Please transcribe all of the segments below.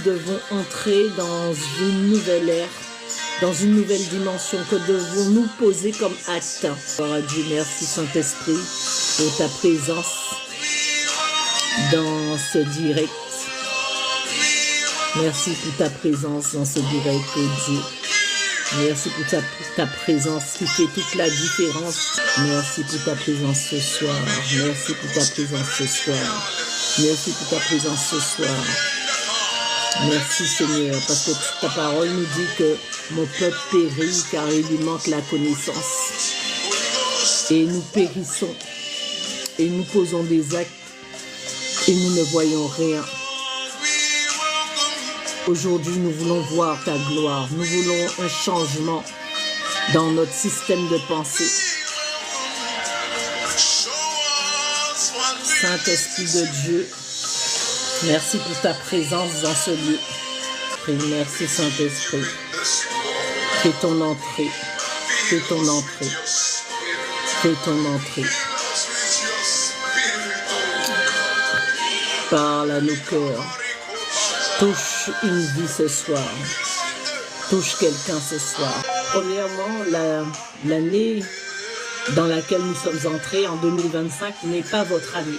devons entrer dans une nouvelle ère, dans une nouvelle dimension que devons-nous poser comme acte. Gloire à Dieu, merci Saint-Esprit pour ta présence dans ce direct. Merci pour ta présence dans ce direct, oh Dieu. Merci pour ta présence qui fait toute la différence. Merci pour ta présence ce soir. Merci pour ta présence ce soir. Merci pour ta présence ce soir. Merci Seigneur, parce que ta parole nous dit que mon peuple périt car il lui manque la connaissance. Et nous périssons. Et nous posons des actes et nous ne voyons rien. Aujourd'hui, nous voulons voir ta gloire. Nous voulons un changement dans notre système de pensée. Saint-Esprit de Dieu, merci pour ta présence dans ce lieu. Merci Saint-Esprit. Fais ton entrée. Fais ton entrée. Fais ton entrée. Parle à nos cœurs. Touche une vie ce soir. Touche quelqu'un ce soir. Premièrement, l'année dans laquelle nous sommes entrés, en 2025, n'est pas votre année.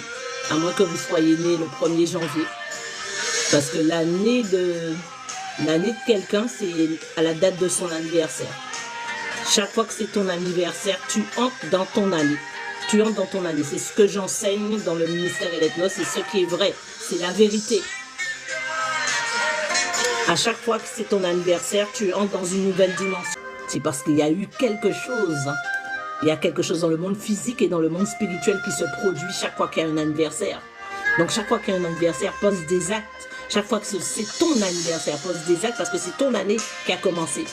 À moins que vous soyez né le 1er janvier. Parce que l'année de quelqu'un, c'est à la date de son anniversaire. Chaque fois que c'est ton anniversaire, tu entres dans ton année. Tu entres dans ton année. C'est ce que j'enseigne dans le ministère Eletnos. C'est ce qui est vrai. C'est la vérité. À chaque fois que c'est ton anniversaire, tu entres dans une nouvelle dimension. C'est parce qu'il y a eu quelque chose. Il y a quelque chose dans le monde physique et dans le monde spirituel qui se produit chaque fois qu'il y a un anniversaire. Donc chaque fois qu'il y a un anniversaire, pose des actes. Chaque fois que c'est ton anniversaire, pose des actes parce que c'est ton année qui a commencé.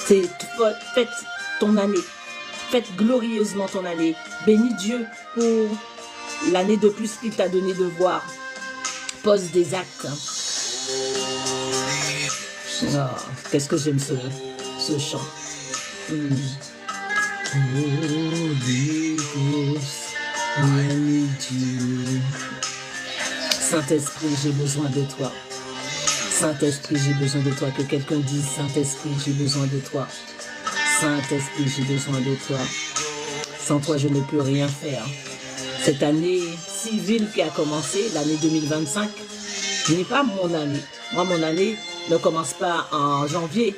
Faites ton année. Faites glorieusement ton année. Bénis Dieu pour l'année de plus qu'il t'a donné de voir. Pose des actes. Oh, qu'est-ce que j'aime ce chant. Saint-Esprit, j'ai besoin de toi. Saint-Esprit, j'ai besoin de toi. Que quelqu'un dise, Saint-Esprit, j'ai besoin de toi. Saint-Esprit, j'ai besoin de toi. Sans toi, je ne peux rien faire. Cette année civile qui a commencé, l'année 2025, n'est pas mon année. Moi, mon année ne commence pas en janvier.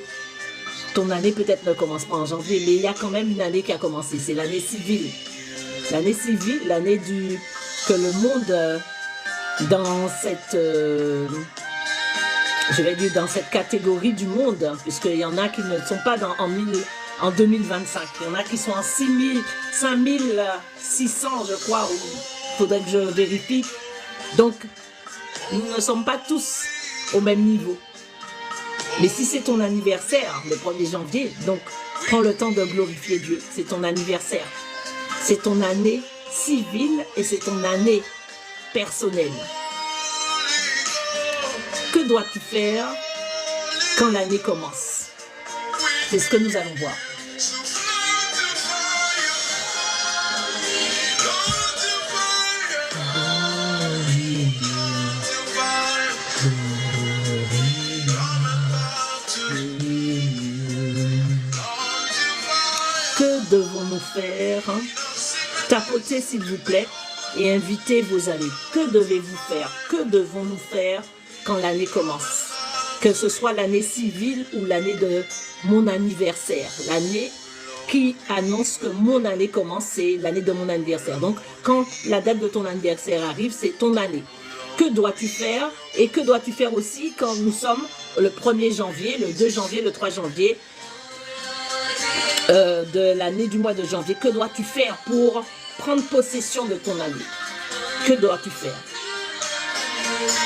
Ton année peut-être ne commence pas en janvier, mais il y a quand même une année qui a commencé. C'est l'année civile. L'année civile, l'année que le monde, dans cette, je vais dire dans cette catégorie du monde, puisqu'il y en a qui ne sont pas en 2025. Il y en a qui sont en 5600, je crois. Il faudrait que je vérifie. Donc, nous ne sommes pas tous au même niveau. Mais si c'est ton anniversaire, le 1er janvier, donc prends le temps de glorifier Dieu. C'est ton anniversaire. C'est ton année civile et c'est ton année personnelle. Que dois-tu faire quand l'année commence? C'est ce que nous allons voir. Que devons-nous faire? Tapotez s'il vous plaît et invitez vos amis. Que devez-vous faire? Que devons-nous faire quand l'année commence? Que ce soit l'année civile ou l'année de mon anniversaire. L'année qui annonce que mon année commence, c'est l'année de mon anniversaire. Donc, quand la date de ton anniversaire arrive, c'est ton année. Que dois-tu faire? Et que dois-tu faire aussi quand nous sommes le 1er janvier, le 2 janvier, le 3 janvier de l'année du mois de janvier? Que dois-tu faire pour prendre possession de ton année? Que dois-tu faire?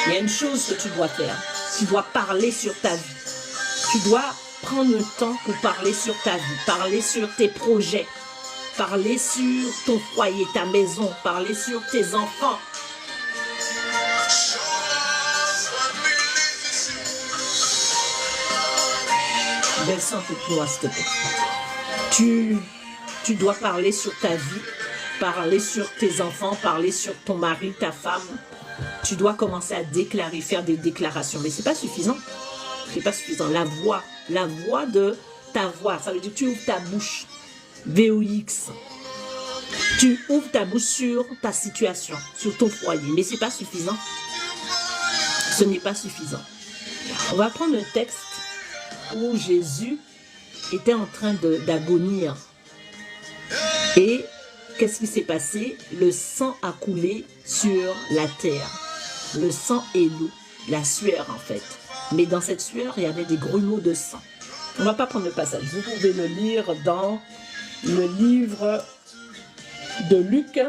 Il y a une chose que tu dois faire. Tu dois parler sur ta vie. Tu dois prendre le temps pour parler sur ta vie, parler sur tes projets, parler sur ton foyer, ta maison, parler sur tes enfants. Baisse un peu plus loin, s'il te plaît. Tu dois parler sur ta vie, parler sur tes enfants, parler sur ton mari, ta femme, Tu dois commencer à déclarer, faire des déclarations. Mais ce n'est pas suffisant. C'est pas suffisant. La voix de ta voix, ça veut dire que tu ouvres ta bouche. VOX. Tu ouvres ta bouche sur ta situation, sur ton foyer. Mais ce n'est pas suffisant. Ce n'est pas suffisant. On va prendre un texte où Jésus était en train d'agonir. Et qu'est-ce qui s'est passé? Le sang a coulé sur la terre. Le sang et l'eau, la sueur en fait. Mais dans cette sueur, il y avait des grumeaux de sang. On ne va pas prendre le passage. Vous pouvez le lire dans le livre de Luc,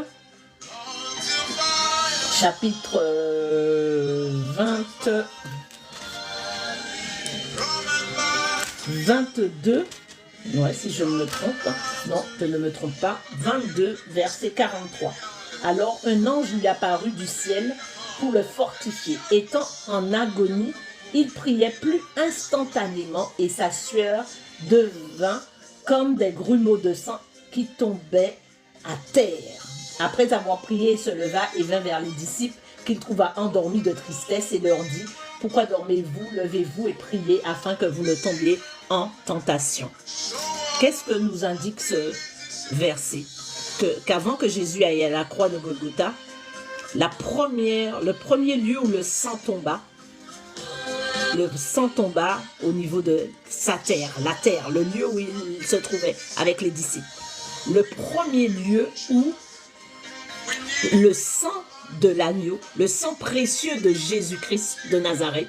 chapitre 22. Ouais, si je ne me trompe. Non, je ne me trompe pas. 22, verset 43. Alors un ange lui apparut du ciel pour le fortifier. Étant en agonie, il priait plus instantanément et sa sueur devint comme des grumeaux de sang qui tombaient à terre. Après avoir prié, il se leva et vint vers les disciples qu'il trouva endormis de tristesse et leur dit: pourquoi dormez-vous? Levez-vous et priez afin que vous ne tombiez en tentation. Qu'est-ce que nous indique ce verset? Qu'avant que Jésus aille à la croix de Golgotha, le premier lieu où le sang tomba au niveau de sa terre, la terre, le lieu où il se trouvait avec les disciples. Le premier lieu où le sang de l'agneau, le sang précieux de Jésus-Christ de Nazareth,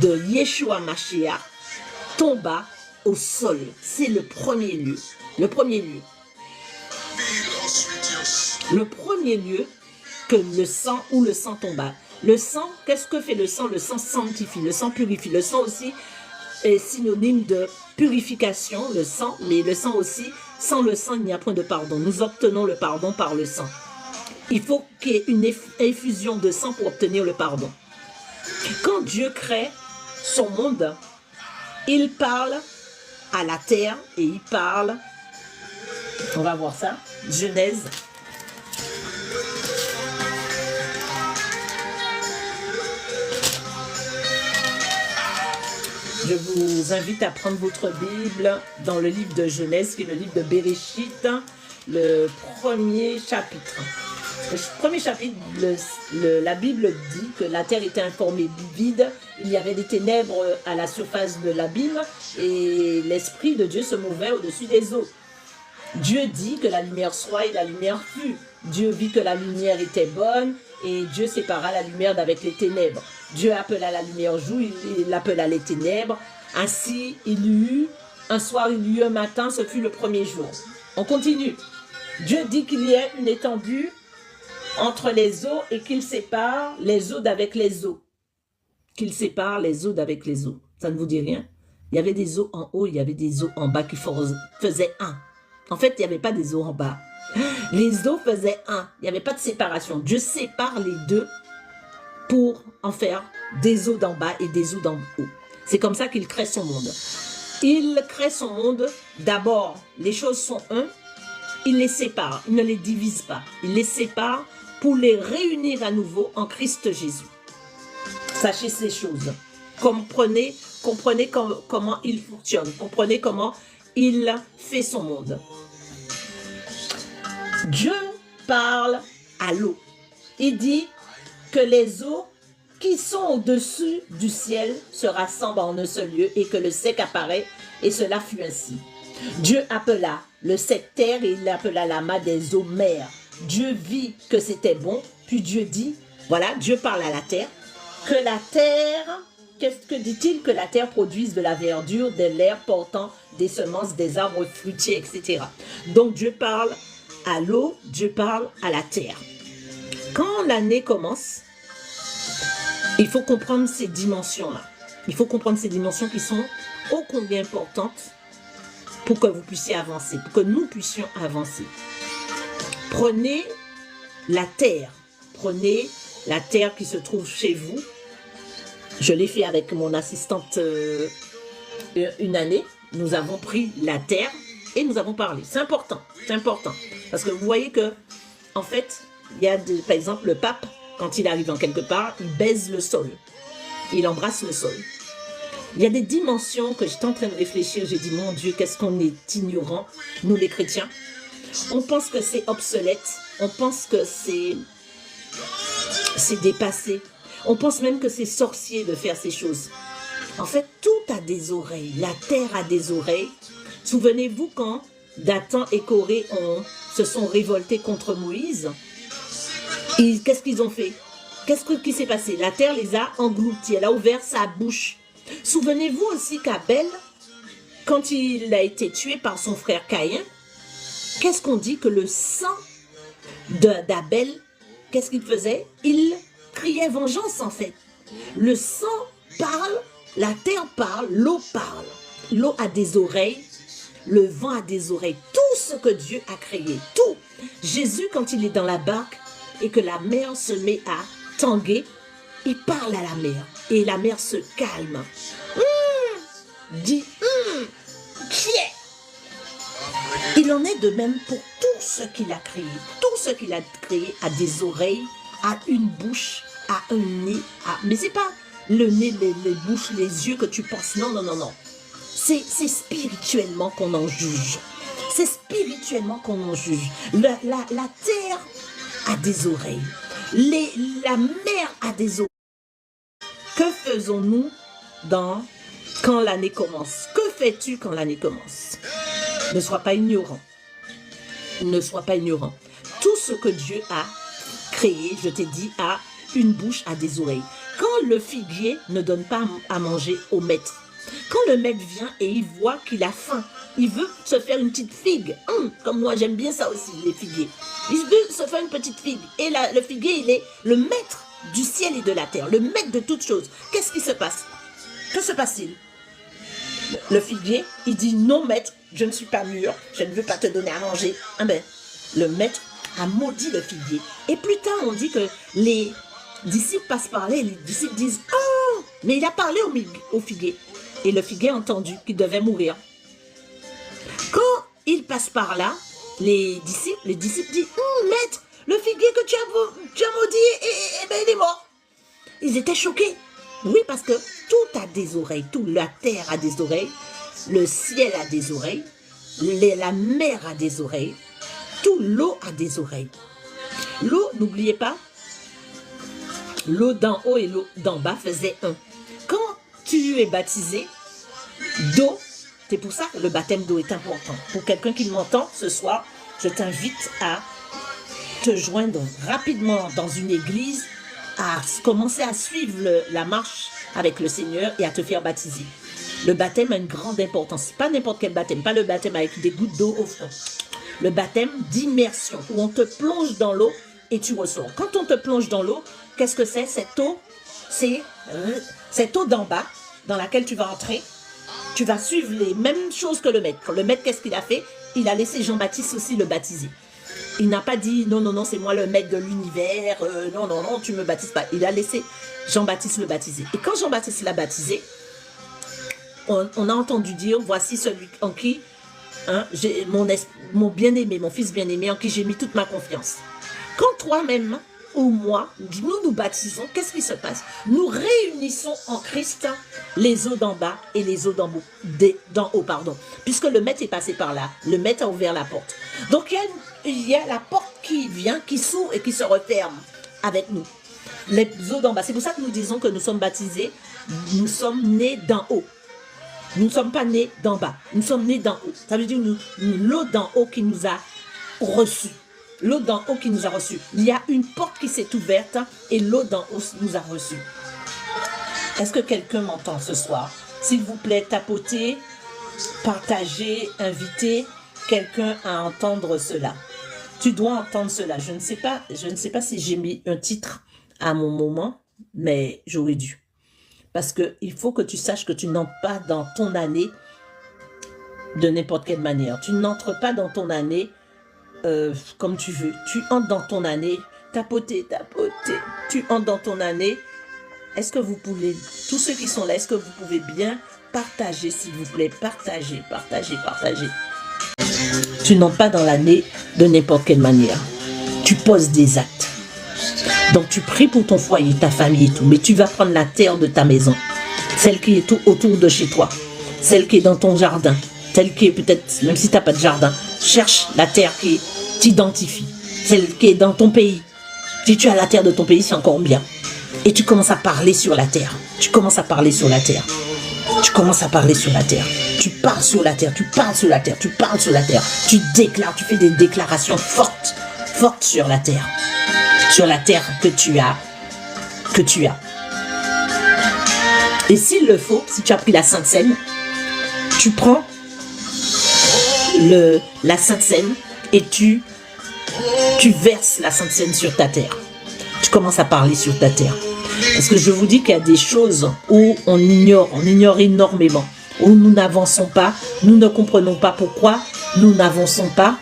de Yeshua Mashiach, tomba au sol. C'est le premier lieu. Le premier lieu. Le premier lieu que le sang, où le sang tomba. Le sang, qu'est-ce que fait le sang? Le sang sanctifie, le sang purifie. Le sang aussi est synonyme de purification, le sang, mais le sang aussi, sans le sang, il n'y a point de pardon. Nous obtenons le pardon par le sang. Il faut qu'il y ait une effusion de sang pour obtenir le pardon. Quand Dieu crée son monde, il parle à la terre et il parle, on va voir ça, Genèse. Je vous invite à prendre votre Bible dans le livre de Genèse, qui est le livre de Bereshit, le premier chapitre. Le premier chapitre, la Bible dit que la terre était informée vide, il y avait des ténèbres à la surface de l'abîme et l'Esprit de Dieu se mouvait au-dessus des eaux. Dieu dit que la lumière soit et la lumière fut. Dieu vit que la lumière était bonne et Dieu sépara la lumière d'avec les ténèbres. Dieu appela la lumière jour, il appela les ténèbres. Ainsi, il y eut un soir, il y eut un matin, ce fut le premier jour. On continue. Dieu dit qu'il y ait une étendue entre les eaux et qu'il sépare les eaux d'avec les eaux. Qu'il sépare les eaux d'avec les eaux. Ça ne vous dit rien? Il y avait des eaux en haut, il y avait des eaux en bas qui faisaient un. En fait, il n'y avait pas des eaux en bas. Les eaux faisaient un. Il n'y avait pas de séparation. Dieu sépare les deux pour en faire des eaux d'en bas et des eaux d'en haut. C'est comme ça qu'il crée son monde. Il crée son monde. D'abord, les choses sont un. Il les sépare. Il ne les divise pas. Il les sépare pour les réunir à nouveau en Christ Jésus. Sachez ces choses. Comprenez comment il fonctionne. Comprenez comment il fait son monde. Dieu parle à l'eau. Il dit que les eaux qui sont au-dessus du ciel se rassemblent en un seul lieu et que le sec apparaît, et cela fut ainsi. Dieu appela le sec terre et il appela l'amas des eaux mer. Dieu vit que c'était bon, puis Dieu dit, voilà, Dieu parle à la terre, que la terre, qu'est-ce que dit-il? Que la terre produise de la verdure, de l'air portant des semences, des arbres fruitiers, etc. Donc Dieu parle à l'eau, Dieu parle à la terre. Quand l'année commence, il faut comprendre ces dimensions-là. Il faut comprendre ces dimensions qui sont ô combien importantes pour que vous puissiez avancer, pour que nous puissions avancer. Prenez la terre qui se trouve chez vous. Je l'ai fait avec mon assistante une année. Nous avons pris la terre et nous avons parlé. C'est important, parce que vous voyez que, en fait, il y a par exemple le pape quand il arrive en quelque part, il baise le sol. Il embrasse le sol. Il y a des dimensions que j'étais en train de réfléchir. J'ai dit, mon Dieu, qu'est-ce qu'on est ignorants, nous les chrétiens. On pense que c'est obsolète. On pense que c'est dépassé. On pense même que c'est sorcier de faire ces choses. En fait, tout a des oreilles. La terre a des oreilles. Souvenez-vous quand Dathan et Corée se sont révoltés contre Moïse. Qu'est-ce qu'ils ont fait? Qu'est-ce qui s'est passé? La terre les a engloutis. Elle a ouvert sa bouche. Souvenez-vous aussi qu'Abel, quand il a été tué par son frère Caïn, qu'est-ce qu'on dit? Que le sang d'Abel, qu'est-ce qu'il faisait? Il criait vengeance en fait. Le sang parle, la terre parle, l'eau parle. L'eau a des oreilles, le vent a des oreilles. Tout ce que Dieu a créé, tout. Jésus, quand il est dans la barque et que la mer se met à tanguer, il parle à la mer et la mer se calme. Dit, qui est? Il en est de même pour tout ce qu'il a créé. Tout ce qu'il a créé a des oreilles, a une bouche, a un nez. Mais c'est pas le nez, les bouches, les yeux que tu penses. Non, non, non, non. C'est spirituellement qu'on en juge. C'est spirituellement qu'on en juge. La terre a des oreilles. La mer a des oreilles. Que faisons-nous quand l'année commence? Que fais-tu quand l'année commence? Ne sois pas ignorant. Ne sois pas ignorant. Tout ce que Dieu a créé, je t'ai dit, a une bouche, a des oreilles. Quand le figuier ne donne pas à manger au maître, quand le maître vient et il voit qu'il a faim, il veut se faire une petite figue. Comme moi, j'aime bien ça aussi, les figuiers. Il veut se faire une petite figue. Et là, le figuier, il est le maître du ciel et de la terre, le maître de toutes choses. Qu'est-ce qui se passe? Que se passe-t-il? Le figuier, il dit, non maître, je ne suis pas mûr, je ne veux pas te donner à manger. Ah ben, le maître a maudit le figuier. Et plus tard, on dit que les disciples passent par là et les disciples disent, oh, mais il a parlé au figuier. Et le figuier a entendu qu'il devait mourir. Quand il passe par là, les disciples disent, maître, le figuier que tu as maudit, ben, il est mort. Ils étaient choqués. Oui, parce que tout a des oreilles, tout, la terre a des oreilles, le ciel a des oreilles, la mer a des oreilles, tout l'eau a des oreilles. L'eau, n'oubliez pas, l'eau d'en haut et l'eau d'en bas faisaient un. Quand tu es baptisé d'eau, c'est pour ça que le baptême d'eau est important. Pour quelqu'un qui m'entend ce soir, je t'invite à te joindre rapidement dans une église, à commencer à suivre la marche avec le Seigneur et à te faire baptiser. Le baptême a une grande importance. Pas n'importe quel baptême, pas le baptême avec des gouttes d'eau au front. Le baptême d'immersion, où on te plonge dans l'eau et tu ressors. Quand on te plonge dans l'eau, qu'est-ce que c'est? Cette eau, c'est cette eau d'en bas dans laquelle tu vas entrer. Tu vas suivre les mêmes choses que le maître. Le maître, qu'est-ce qu'il a fait? Il a laissé Jean-Baptiste aussi le baptiser. Il n'a pas dit, non, non, non, c'est moi le maître de l'univers, non, non, non, tu ne me baptises pas. Il a laissé Jean-Baptiste le baptiser. Et quand Jean-Baptiste l'a baptisé, on a entendu dire, voici celui en qui, j'ai mon bien-aimé, mon fils bien-aimé, en qui j'ai mis toute ma confiance. Quand toi-même ou moi, nous baptisons, qu'est-ce qui se passe? Nous réunissons en Christ les eaux d'en bas et les eaux d'en haut, pardon. Puisque le maître est passé par là, le maître a ouvert la porte. Donc il y a la porte qui vient, qui s'ouvre et qui se referme avec nous. Les eaux d'en bas. C'est pour ça que nous disons que nous sommes baptisés, nous sommes nés d'en haut. Nous ne sommes pas nés d'en bas, nous sommes nés d'en haut. Ça veut dire l'eau d'en haut qui nous a reçus. L'eau d'en haut qui nous a reçus. Il y a une porte qui s'est ouverte et l'eau d'en haut nous a reçus. Est-ce que quelqu'un m'entend ce soir? S'il vous plaît, tapotez, partagez, invitez quelqu'un à entendre cela. Tu dois entendre cela. Je ne sais pas si j'ai mis un titre à mon moment, mais j'aurais dû. Parce qu'il faut que tu saches que tu n'entres pas dans ton année de n'importe quelle manière. Tu n'entres pas dans ton année comme tu veux. Tu entres dans ton année, tapoter. Tu entres dans ton année. Est-ce que vous pouvez, tous ceux qui sont là, est-ce que vous pouvez bien partager, s'il vous plaît, partager. Tu n'entres pas dans l'année de n'importe quelle manière. Tu poses des actes. Donc tu pries pour ton foyer, ta famille et tout, mais tu vas prendre la terre de ta maison, celle qui est tout autour de chez toi, celle qui est dans ton jardin, celle qui est peut-être, même si tu n'as pas de jardin, cherche la terre qui t'identifie, celle qui est dans ton pays. Si tu as la terre de ton pays, c'est encore bien. Et tu commences à parler sur la terre. Tu commences à parler sur la terre. Tu commences à parler sur la terre. Tu parles sur la terre, tu parles sur la terre, tu parles sur la terre. Tu déclares, tu fais des déclarations fortes, fortes sur la terre. Sur la terre que tu as. Et s'il le faut, si tu as pris la Sainte Seine, tu prends la Sainte Seine et tu verses la Sainte Seine sur ta terre. Tu commences à parler sur ta terre. Parce que je vous dis qu'il y a des choses où on ignore énormément, où nous n'avançons pas, nous ne comprenons pas pourquoi nous n'avançons pas,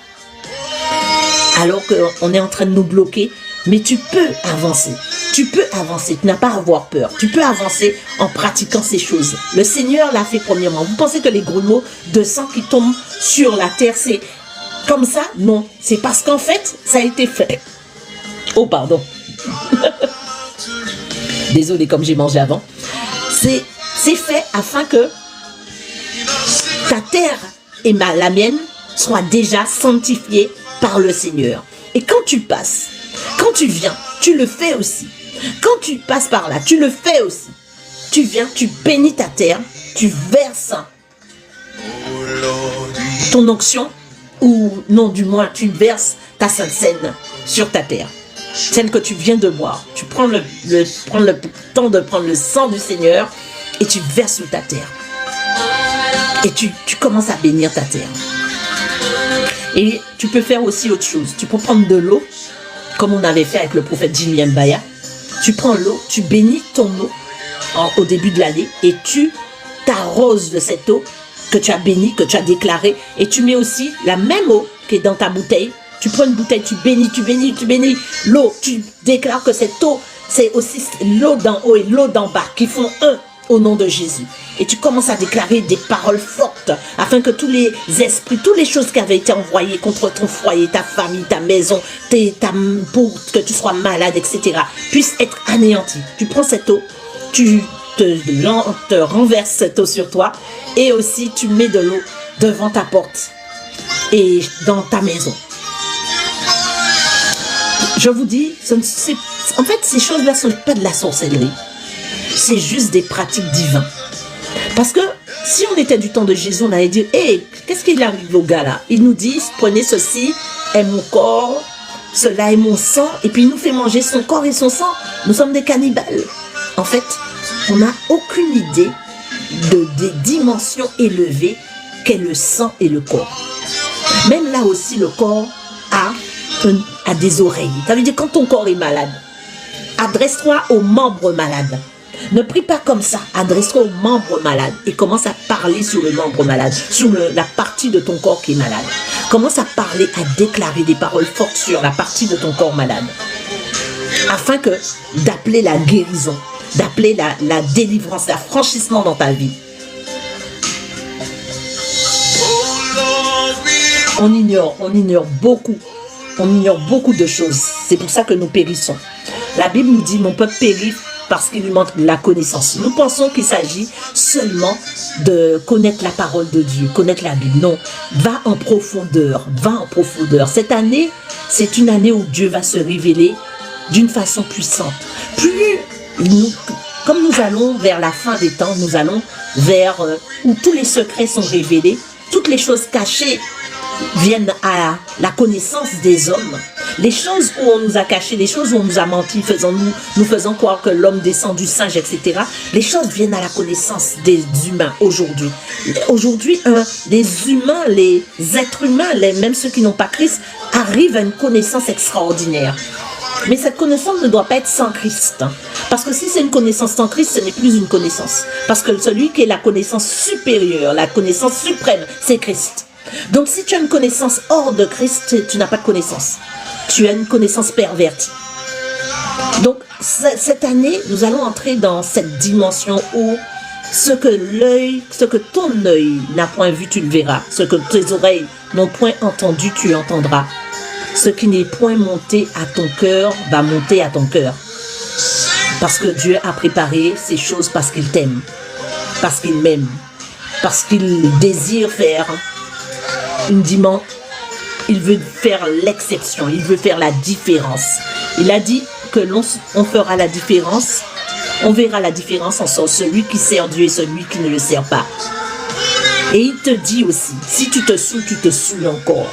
alors qu'on est en train de nous bloquer. Mais tu peux avancer, tu n'as pas à avoir peur, tu peux avancer en pratiquant ces choses. Le Seigneur l'a fait premièrement. Vous pensez que les grumeaux de sang qui tombent sur la terre, c'est comme ça? Non, c'est parce qu'en fait, ça a été fait. Oh pardon. Désolé comme j'ai mangé avant. C'est fait afin que ta terre et la mienne soient déjà sanctifiées par le Seigneur. Et quand tu passes, quand tu viens, tu le fais aussi. Quand tu passes par là, tu le fais aussi. Tu viens, tu bénis ta terre, tu verses ton onction, ou non, du moins, tu verses ta Sainte Seine sur ta terre. Celle que tu viens de boire. Tu prends le temps de prendre le sang du Seigneur et tu verses sur ta terre. Et tu commences à bénir ta terre. Et tu peux faire aussi autre chose. Tu peux prendre de l'eau, comme on avait fait avec le prophète Jimmy Mbaya. Tu prends l'eau, tu bénis ton eau au début de l'année et tu t'arroses de cette eau que tu as bénie, que tu as déclarée. Et tu mets aussi la même eau qui est dans ta bouteille. Tu prends une bouteille, tu bénis l'eau. Tu déclares que cette eau, c'est aussi l'eau d'en haut et l'eau d'en bas qui font un au nom de Jésus. Et tu commences à déclarer des paroles fortes afin que tous les esprits, toutes les choses qui avaient été envoyées contre ton foyer, ta famille, ta maison, pour que tu sois malade, etc., puissent être anéanties. Tu prends cette eau, tu te renverses cette eau sur toi et aussi tu mets de l'eau devant ta porte et dans ta maison. Je vous dis, en fait, ces choses-là ne sont pas de la sorcellerie. C'est juste des pratiques divines. Parce que si on était du temps de Jésus, on allait dire, hey, qu'est-ce qu'il arrive au gars là? Il nous dit, prenez ceci, est mon corps, cela est mon sang, et puis il nous fait manger son corps et son sang. Nous sommes des cannibales. En fait, on n'a aucune idée des dimensions élevées qu'est le sang et le corps. Même là aussi, le corps a des oreilles. Ça veut dire quand ton corps est malade, adresse-toi aux membres malades. Ne prie pas comme ça, adresse-toi aux membres malades et commence à parler sur le membre malade, sur la partie de ton corps qui est malade. Commence à parler, à déclarer des paroles fortes sur la partie de ton corps malade, afin d'appeler la guérison, d'appeler la délivrance, l'affranchissement dans ta vie. On ignore beaucoup de choses. C'est pour ça que nous périssons. La Bible nous dit, mon peuple périt parce qu'il lui manque la connaissance. Nous pensons qu'il s'agit seulement de connaître la parole de Dieu, connaître la Bible. Non, va en profondeur. Cette année, c'est une année où Dieu va se révéler d'une façon puissante. Comme nous allons vers la fin des temps, nous allons vers où tous les secrets sont révélés, toutes les choses cachées viennent à la connaissance des hommes. Les choses où on nous a caché, les choses où on nous a menti, nous faisant croire que l'homme descend du singe, etc. Les choses viennent à la connaissance des humains aujourd'hui. Aujourd'hui, les humains, les êtres humains, même ceux qui n'ont pas Christ, arrivent à une connaissance extraordinaire. Mais cette connaissance ne doit pas être sans Christ. Parce que si c'est une connaissance sans Christ, ce n'est plus une connaissance. Parce que celui qui est la connaissance supérieure, la connaissance suprême, c'est Christ. Donc si tu as une connaissance hors de Christ, tu n'as pas de connaissance. Tu as une connaissance pervertie. Donc cette année, nous allons entrer dans cette dimension où ce que ton œil n'a point vu, tu le verras. Ce que tes oreilles n'ont point entendu, tu entendras. Ce qui n'est point monté à ton cœur va monter à ton cœur. Parce que Dieu a préparé ces choses parce qu'il t'aime, parce qu'il m'aime, parce qu'il désire faire une dimension. Il veut faire l'exception, il veut faire la différence. Il a dit que on fera la différence, on verra la différence entre celui qui sert Dieu et celui qui ne le sert pas. Et il te dit aussi, si tu te saoules encore.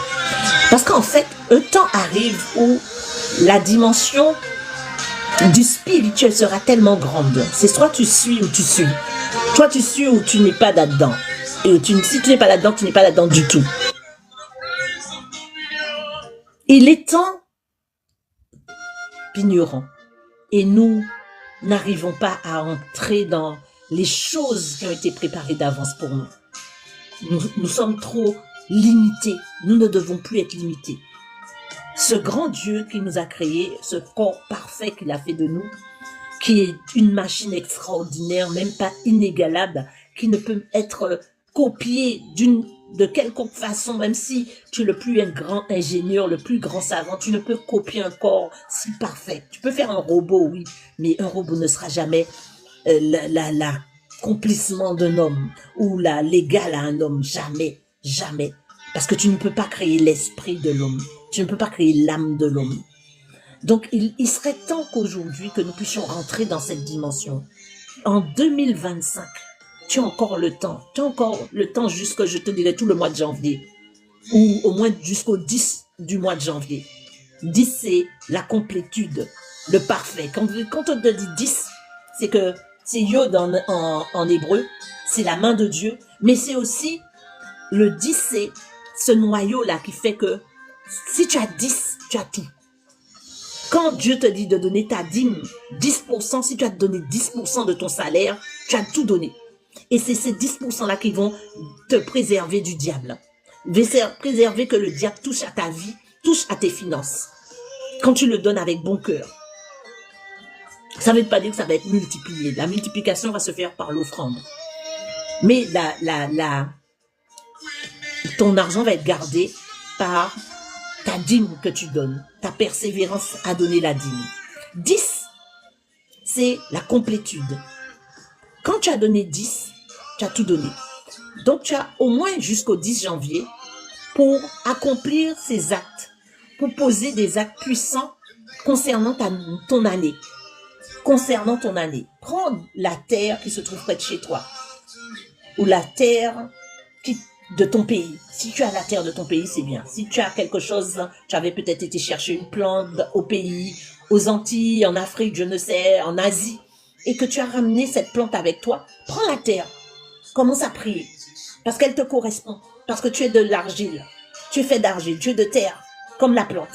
Parce qu'en fait, un temps arrive où la dimension du spirituel sera tellement grande. C'est soit tu suis ou tu suis. Soit tu suis ou tu n'es pas là-dedans. Et si tu n'es pas là-dedans, tu n'es pas là-dedans du tout. Il est temps ignorant. Et nous n'arrivons pas à entrer dans les choses qui ont été préparées d'avance pour nous. Nous sommes trop limités. Nous ne devons plus être limités. Ce grand Dieu qui nous a créés, ce corps parfait qu'il a fait de nous, qui est une machine extraordinaire, même pas inégalable, qui ne peut être copiée de quelconque façon, même si tu es le plus grand ingénieur, le plus grand savant, tu ne peux copier un corps si parfait. Tu peux faire un robot, oui, mais un robot ne sera jamais l'accomplissement d'un homme ou l'égal à un homme. Jamais, jamais. Parce que tu ne peux pas créer l'esprit de l'homme. Tu ne peux pas créer l'âme de l'homme. Donc, il serait temps qu'aujourd'hui, que nous puissions rentrer dans cette dimension. En 2025, tu as encore le temps. Tu as encore le temps jusqu'à, je te dirais, tout le mois de janvier. Ou au moins jusqu'au 10 du mois de janvier. 10, c'est la complétude, le parfait. Quand on te dit 10, c'est que c'est Yod en hébreu, c'est la main de Dieu, mais c'est aussi le 10, c'est ce noyau-là qui fait que si tu as 10, tu as tout. Quand Dieu te dit de donner ta dîme, 10%, si tu as donné 10% de ton salaire, tu as tout donné. Et c'est ces 10%-là qui vont te préserver du diable. Préserver que le diable touche à ta vie, touche à tes finances. Quand tu le donnes avec bon cœur. Ça ne veut pas dire que ça va être multiplié. La multiplication va se faire par l'offrande. Mais ton argent va être gardé par ta dîme que tu donnes, ta persévérance à donner la dîme. 10, c'est la complétude. Quand tu as donné 10, tu as tout donné. Donc, tu as au moins jusqu'au 10 janvier pour accomplir ces actes, pour poser des actes puissants concernant ton année. Concernant ton année. Prends la terre qui se trouve près de chez toi ou la terre de ton pays. Si tu as la terre de ton pays, c'est bien. Si tu as quelque chose, tu avais peut-être été chercher une plante au pays, aux Antilles, en Afrique, je ne sais, en Asie, et que tu as ramené cette plante avec toi, prends la terre. Commence à prier. Parce qu'elle te correspond. Parce que tu es de l'argile. Tu es fait d'argile, tu es de terre, comme la plante.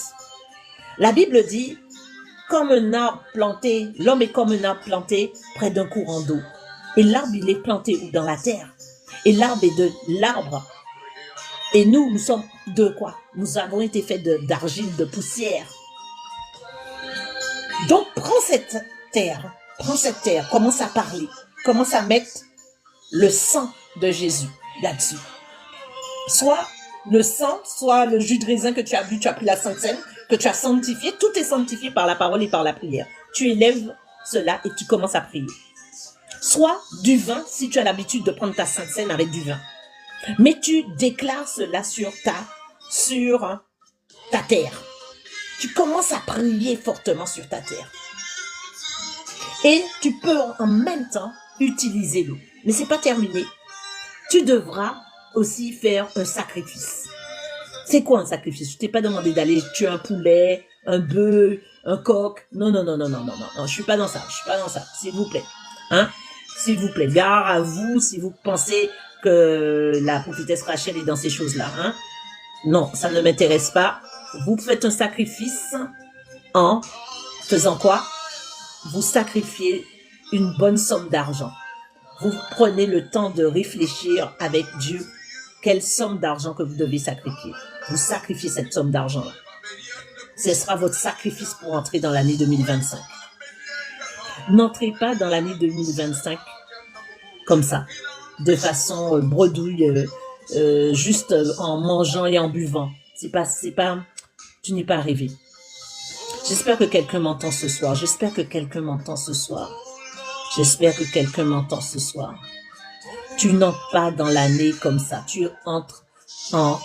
La Bible dit, comme un arbre planté, l'homme est comme un arbre planté près d'un courant d'eau. Et l'arbre, il est planté où? Dans la terre. Et l'arbre est de l'arbre. Et nous sommes de quoi? Nous avons été faits d'argile, de poussière. Donc, prends cette terre, commence à parler, commence à mettre le sang de Jésus là-dessus. Soit le sang, soit le jus de raisin que tu as bu, tu as pris la Sainte Seine, que tu as sanctifié, tout est sanctifié par la parole et par la prière. Tu élèves cela et tu commences à prier. Soit du vin, si tu as l'habitude de prendre ta Sainte Seine avec du vin. Mais tu déclares cela sur ta terre. Tu commences à prier fortement sur ta terre. Et tu peux en même temps utiliser l'eau. Mais c'est pas terminé. Tu devras aussi faire un sacrifice. C'est quoi un sacrifice? Je t'ai pas demandé d'aller tuer un poulet, un bœuf, un coq. Non, je suis pas dans ça. S'il vous plaît. Hein? S'il vous plaît. Gare à vous si vous pensez que la prophétesse Rachel est dans ces choses-là. Hein? Non, ça ne m'intéresse pas. Vous faites un sacrifice en faisant quoi? Vous sacrifiez une bonne somme d'argent. Vous prenez le temps de réfléchir avec Dieu quelle somme d'argent que vous devez sacrifier. Vous sacrifiez cette somme d'argent-là. Ce sera votre sacrifice pour entrer dans l'année 2025. N'entrez pas dans l'année 2025 comme ça, de façon bredouille, juste en mangeant et en buvant. C'est pas, Tu n'es pas rêvé. J'espère que quelqu'un m'entend ce soir. J'espère que quelqu'un m'entend ce soir. J'espère que quelqu'un m'entend ce soir. Tu n'entres pas dans l'année comme ça. Tu entres en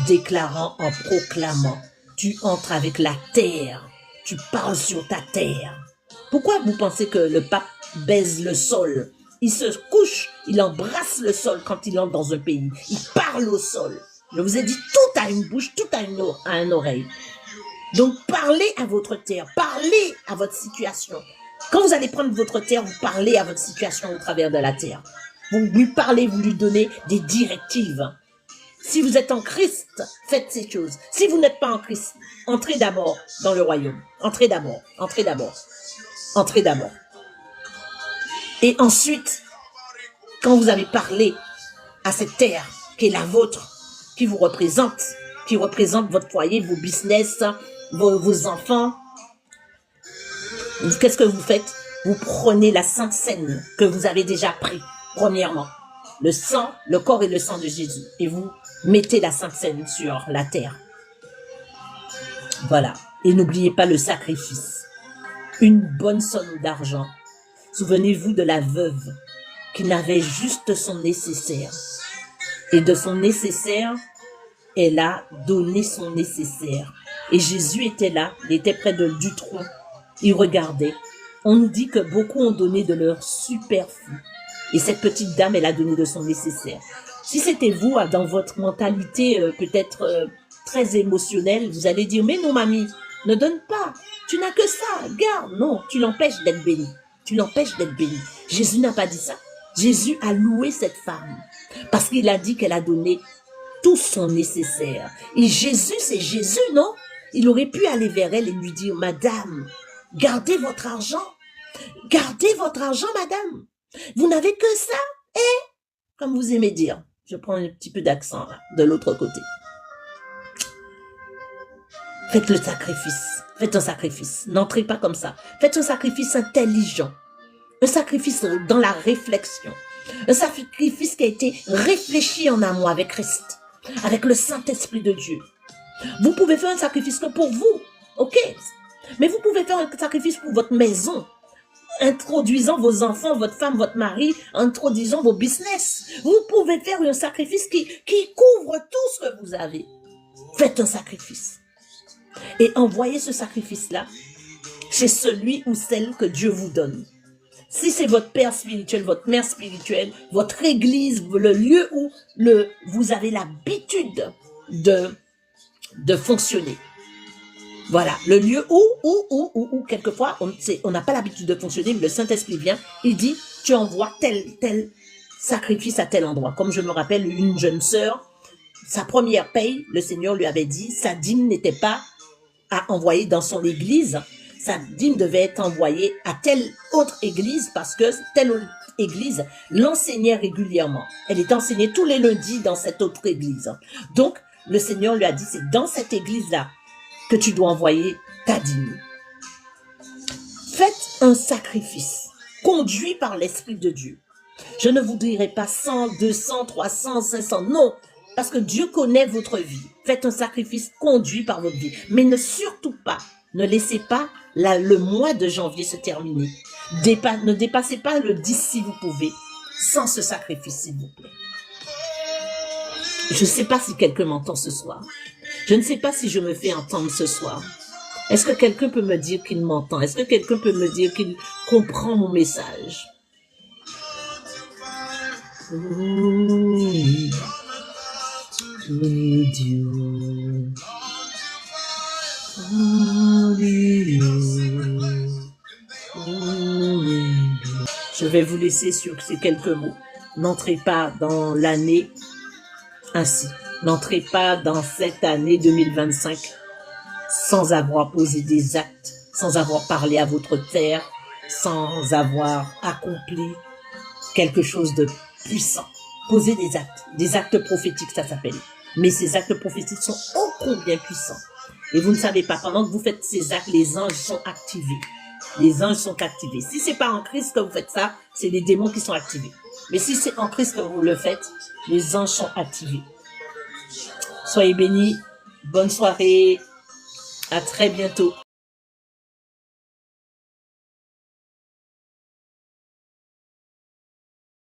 déclarant, en proclamant. Tu entres avec la terre. Tu parles sur ta terre. Pourquoi vous pensez que le pape baise le sol? Il se couche, il embrasse le sol quand il entre dans un pays. Il parle au sol. Je vous ai dit, tout a une bouche, tout a une oreille. Donc, parlez à votre terre, parlez à votre situation. Quand vous allez prendre votre terre, vous parlez à votre situation au travers de la terre. Vous lui parlez, vous lui donnez des directives. Si vous êtes en Christ, faites ces choses. Si vous n'êtes pas en Christ, entrez d'abord dans le royaume. Entrez d'abord, entrez d'abord, entrez d'abord. Et ensuite, quand vous avez parlé à cette terre qui est la vôtre, qui vous représente votre foyer, vos business, vos enfants, qu'est-ce que vous faites? Vous prenez la Sainte Seine que vous avez déjà pris, premièrement. Le sang, le corps et le sang de Jésus. Et vous mettez la Sainte Seine sur la terre. Voilà. Et n'oubliez pas le sacrifice. Une bonne somme d'argent. Souvenez-vous de la veuve qui n'avait juste son nécessaire. Et de son nécessaire, elle a donné son nécessaire. Et Jésus était là, il était près du tronc. Il regardait. On nous dit que beaucoup ont donné de leur superflu. Et cette petite dame, elle a donné de son nécessaire. Si c'était vous, dans votre mentalité peut-être très émotionnelle, vous allez dire, mais non mamie, ne donne pas. Tu n'as que ça, garde. Non, tu l'empêches d'être béni. Tu l'empêches d'être béni. Jésus n'a pas dit ça. Jésus a loué cette femme parce qu'il a dit qu'elle a donné tout son nécessaire. Et Jésus, c'est Jésus, non? Il aurait pu aller vers elle et lui dire, madame, gardez votre argent. Gardez votre argent, madame. Vous n'avez que ça. Et, comme vous aimez dire, je prends un petit peu d'accent là, de l'autre côté. Faites le sacrifice. Faites un sacrifice. N'entrez pas comme ça. Faites un sacrifice intelligent. Un sacrifice dans la réflexion. Un sacrifice qui a été réfléchi en amont avec Christ. Avec le Saint-Esprit de Dieu. Vous pouvez faire un sacrifice que pour vous. Ok. Mais vous pouvez faire un sacrifice pour votre maison. Introduisant vos enfants, votre femme, votre mari, introduisant vos business. Vous pouvez faire un sacrifice qui couvre tout ce que vous avez. Faites un sacrifice. Et envoyez ce sacrifice-là chez celui ou celle que Dieu vous donne. Si c'est votre père spirituel, votre mère spirituelle, votre église, le lieu où vous avez l'habitude de fonctionner. Voilà, le lieu où quelquefois, on n'a pas l'habitude de fonctionner, mais le Saint-Esprit vient, il dit, tu envoies tel sacrifice à tel endroit. Comme je me rappelle, une jeune sœur, sa première paye, le Seigneur lui avait dit, sa dîme n'était pas à envoyer dans son église, sa dîme devait être envoyée à telle autre église parce que telle autre église l'enseignait régulièrement. Elle est enseignée tous les lundis dans cette autre église. Donc, le Seigneur lui a dit, c'est dans cette église-là que tu dois envoyer ta dîme. Faites un sacrifice conduit par l'Esprit de Dieu. Je ne vous dirai pas 100, 200, 300, 500, non, parce que Dieu connaît votre vie. Faites un sacrifice conduit par votre vie, mais ne laissez pas le mois de janvier se terminer. Ne dépassez pas le 10 si vous pouvez, sans ce sacrifice, s'il vous plaît. Je ne sais pas si quelqu'un m'entend ce soir. Je ne sais pas si je me fais entendre ce soir. Est-ce que quelqu'un peut me dire qu'il m'entend? Est-ce que quelqu'un peut me dire qu'il comprend mon message? Je vais vous laisser sur ces quelques mots. N'entrez pas dans l'année ainsi. N'entrez pas dans cette année 2025 sans avoir posé des actes, sans avoir parlé à votre terre, sans avoir accompli quelque chose de puissant. Posez des actes prophétiques, ça s'appelle. Mais ces actes prophétiques sont ô combien puissants. Et vous ne savez pas, pendant que vous faites ces actes, les anges sont activés. Les anges sont activés. Si c'est pas en Christ que vous faites ça, c'est les démons qui sont activés. Mais si c'est en Christ que vous le faites, les anges sont activés. Soyez bénis. Bonne soirée. À très bientôt.